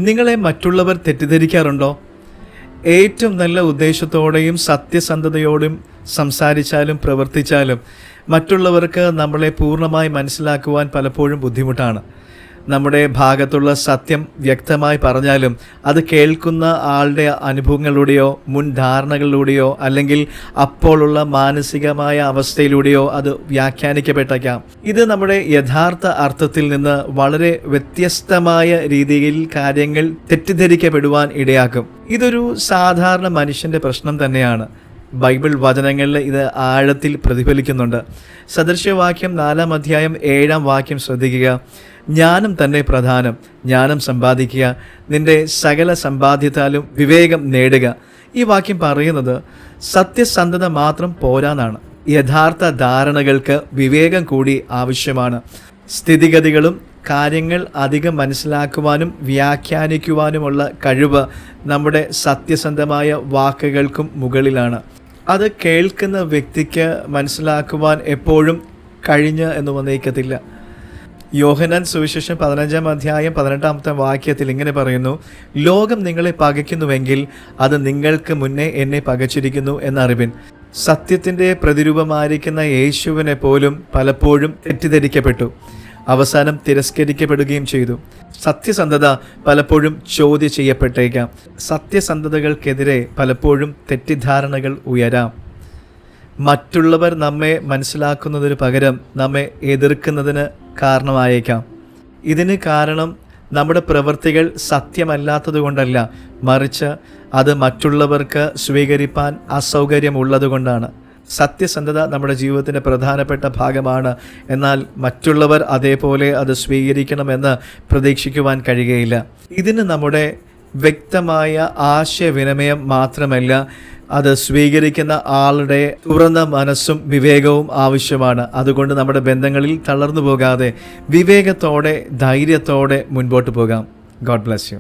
നിങ്ങളെ മറ്റുള്ളവർ തെറ്റിദ്ധരിക്കാറുണ്ടോ? ഏറ്റവും നല്ല ഉദ്ദേശത്തോടെയും സത്യസന്ധതയോടും സംസാരിച്ചാലും പ്രവർത്തിച്ചാലും മറ്റുള്ളവർക്ക് നമ്മളെ പൂർണ്ണമായി മനസ്സിലാക്കുവാൻ പലപ്പോഴും ബുദ്ധിമുട്ടാണ്. നമ്മുടെ ഭാഗത്തുള്ള സത്യം വ്യക്തമായി പറഞ്ഞാലും അത് കേൾക്കുന്ന ആളുടെ അനുഭവങ്ങളിലൂടെയോ മുൻധാരണകളിലൂടെയോ അല്ലെങ്കിൽ അപ്പോഴുള്ള മാനസികമായ അവസ്ഥയിലൂടെയോ അത് വ്യാഖ്യാനിക്കപ്പെട്ടേക്കാം. ഇത് നമ്മുടെ യഥാർത്ഥ അർത്ഥത്തിൽ നിന്ന് വളരെ വ്യത്യസ്തമായ രീതിയിൽ കാര്യങ്ങൾ തെറ്റിദ്ധരിക്കപ്പെടുവാൻ ഇടയാക്കും. ഇതൊരു സാധാരണ മനുഷ്യൻ്റെ പ്രശ്നം തന്നെയാണ്. ബൈബിൾ വചനങ്ങളിൽ ഇത് ആഴത്തിൽ പ്രതിഫലിക്കുന്നുണ്ട്. സദൃശവാക്യം 4-ാം അധ്യായം 7-ാം വാക്യം ശ്രദ്ധിക്കുക. ജ്ഞാനം തന്നെ പ്രധാനം, ജ്ഞാനം സമ്പാദിക്കുക, നിന്റെ സകല സമ്പാദ്യത്താലും വിവേകം നേടുക. ഈ വാക്യം പറയുന്നത് സത്യസന്ധത മാത്രം പോരാന്നാണ്. യഥാർത്ഥ ധാരണകൾക്ക് വിവേകം കൂടി ആവശ്യമാണ്. സ്ഥിതിഗതികളും കാര്യങ്ങൾ അധികം മനസ്സിലാക്കുവാനും വ്യാഖ്യാനിക്കുവാനുമുള്ള കഴിവ് നമ്മുടെ സത്യസന്ധമായ വാക്കുകൾക്കും മുകളിലാണ്. അത് കേൾക്കുന്ന വ്യക്തിക്ക് മനസ്സിലാക്കുവാൻ എപ്പോഴും കഴിഞ്ഞ് എന്ന് വന്നേക്കത്തില്ല. യോഹന്നാൻ സുവിശേഷം 15-ാം അധ്യായം 18-ാമത്തെ വാക്യത്തിൽ ഇങ്ങനെ പറയുന്നു, ലോകം നിങ്ങളെ പകയ്ക്കുന്നുവെങ്കിൽ അത് നിങ്ങൾക്ക് മുന്നേ എന്നെ പകച്ചിരിക്കുന്നു എന്നറിവിൻ. സത്യത്തിൻ്റെ പ്രതിരൂപമായിരിക്കുന്ന യേശുവിനെ പോലും പലപ്പോഴും തെറ്റിദ്ധരിക്കപ്പെട്ടു, അവസാനം തിരസ്കരിക്കപ്പെടുകയും ചെയ്തു. സത്യസന്ധത പലപ്പോഴും ചോദ്യം ചെയ്യപ്പെട്ടേക്കാം. സത്യസന്ധതകൾക്കെതിരെ പലപ്പോഴും തെറ്റിദ്ധാരണകൾ ഉയരാം. മറ്റുള്ളവർ നമ്മെ മനസ്സിലാക്കുന്നതിന് പകരം നമ്മെ എതിർക്കുന്നതിന് കാരണമായേക്കാം. ഇതിന് കാരണം നമ്മുടെ പ്രവൃത്തികൾ സത്യമല്ലാത്തത് കൊണ്ടല്ല, മറിച്ച് അത് മറ്റുള്ളവർക്ക് സ്വീകരിപ്പാൻ അസൗകര്യമുള്ളതുകൊണ്ടാണ്. സത്യസന്ധത നമ്മുടെ ജീവിതത്തിൻ്റെ പ്രധാനപ്പെട്ട ഭാഗമാണ്. എന്നാൽ മറ്റുള്ളവർ അതേപോലെ അത് സ്വീകരിക്കണമെന്ന് പ്രതീക്ഷിക്കുവാൻ കഴിയുകയില്ല. ഇതിന് നമ്മുടെ വ്യക്തമായ ആശയവിനിമയം മാത്രമല്ല, അത് സ്വീകരിക്കുന്ന ആളുടെ തുറന്ന മനസ്സും വിവേകവും ആവശ്യമാണ്. അതുകൊണ്ട് നമ്മുടെ ബന്ധങ്ങളിൽ തളർന്നു പോകാതെ വിവേകത്തോടെ ധൈര്യത്തോടെ മുൻപോട്ട് പോകാം. God bless you.